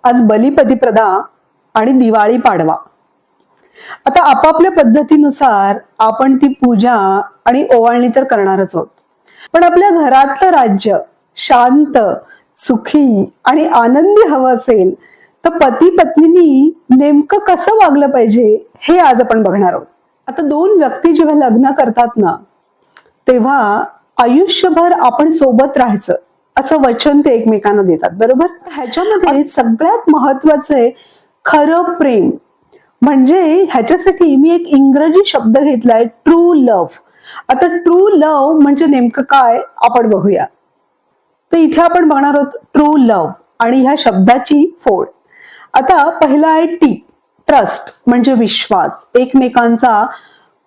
आज बलिप्रतिपदा आणि दिवाळी पाडवा. आता आपापल्या पद्धतीनुसार आपण ती पूजा आणि ओवाळणी तर करणारच आहोत, पण आपल्या घरातलं राज्य शांत, सुखी आणि आनंदी हवं असेल तर पती पत्नीनी नेमकं कसं वागलं पाहिजे हे आज आपण बघणार आहोत. आता दोन व्यक्ती जेव्हा लग्न करतात ना, तेव्हा आयुष्यभर आपण सोबत राहायचं असं वचन ते एकमेकांना देतात, बरोबर. ह्याच्यामध्ये सगळ्यात महत्वाचं आहे खरं प्रेम. म्हणजे ह्याच्यासाठी मी एक इंग्रजी शब्द घेतलाय, ट्रू लव्ह. आता ट्रू लव्ह म्हणजे नेमकं काय आपण बघूया. तर इथे आपण बघणार आहोत ट्रू लव्ह आणि ह्या शब्दाची फोड. आता पहिला आहे टी, ट्रस्ट म्हणजे विश्वास. एकमेकांचा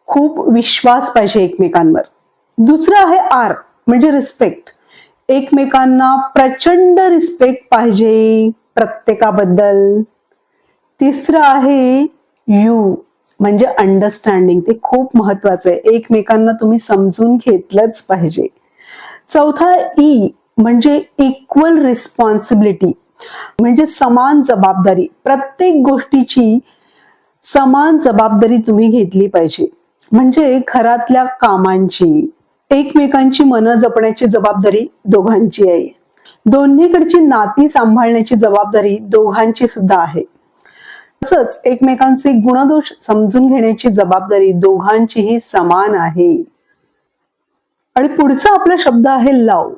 खूप विश्वास पाहिजे एकमेकांवर. दुसरं आहे आर म्हणजे रिस्पेक्ट. एकमेकांना प्रचंड रिस्पेक्ट पाहिजे प्रत्येकाबद्दल. तिसरं आहे यू म्हणजे अंडरस्टँडिंग. ते खूप महत्वाचं आहे. एकमेकांना तुम्ही समजून घेतलंच पाहिजे. चौथा ई म्हणजे इक्वल रिस्पॉन्सिबिलिटी म्हणजे समान जबाबदारी. प्रत्येक गोष्टीची समान जबाबदारी तुम्ही घेतली पाहिजे. म्हणजे घरातल्या कामांची, एकमेकांची मनं जपण्याची जबाबदारी दोघांची आहे. दोन्हीकडची नाती सांभाळण्याची जबाबदारी दोघांची सुद्धा आहे. तसंच एकमेकांचे गुणदोष समजून घेण्याची जबाबदारी दोघांचीही समान आहे. आणि पुढचा आपला शब्द आहे लव.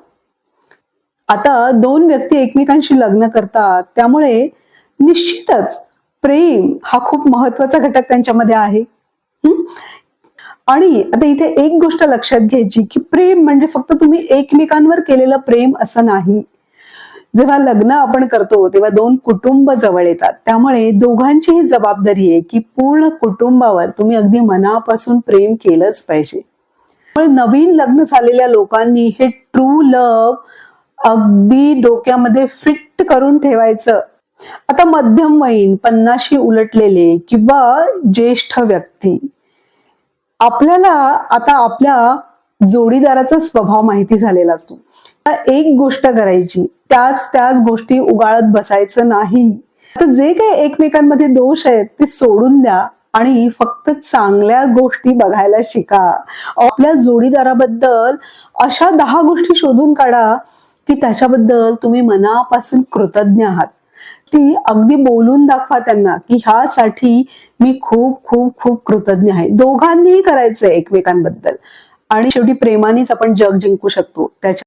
आता दोन व्यक्ती एकमेकांशी लग्न करतात, त्यामुळे निश्चितच प्रेम हा खूप महत्वाचा घटक त्यांच्यामध्ये आहे. आणि आता इथे एक गोष्ट लक्षात घ्यायची की प्रेम म्हणजे फक्त तुम्ही एकमेकांवर केलेलं प्रेम असं नाही. जेव्हा लग्न आपण करतो तेव्हा दोन कुटुंब जवळ येतात, त्यामुळे दोघांची ही जबाबदारी आहे की पूर्ण कुटुंबावर तुम्ही अगदी मनापासून प्रेम केलंच पाहिजे. नवीन लग्न झालेल्या लोकांनी हे ट्रू लव्ह अगदी डोक्यामध्ये फिट करून ठेवायचं. आता मध्यमवयीन, 50शी उलटलेले किंवा ज्येष्ठ व्यक्ती, आपल्याला आता आपल्या जोडीदाराचा स्वभाव माहिती झालेला असतो. एक गोष्ट करायची, त्याच गोष्टी उगाळत बसायचं नाही. तर जे काही एकमेकांमध्ये दोष आहेत ते सोडून द्या आणि फक्त चांगल्या गोष्टी बघायला शिका. आपल्या जोडीदाराबद्दल अशा 10 गोष्टी शोधून काढा की त्याच्याबद्दल तुम्ही मनापासून कृतज्ञ आहात. ती अगदी बोलून दाखवा त्यांना की ह्यासाठी मी खूप खूप खूप कृतज्ञ आहे. दोघांनीही करायचंय एकमेकांबद्दल. आणि शेवटी प्रेमानेच आपण जग जिंकू शकतो. त्याच्या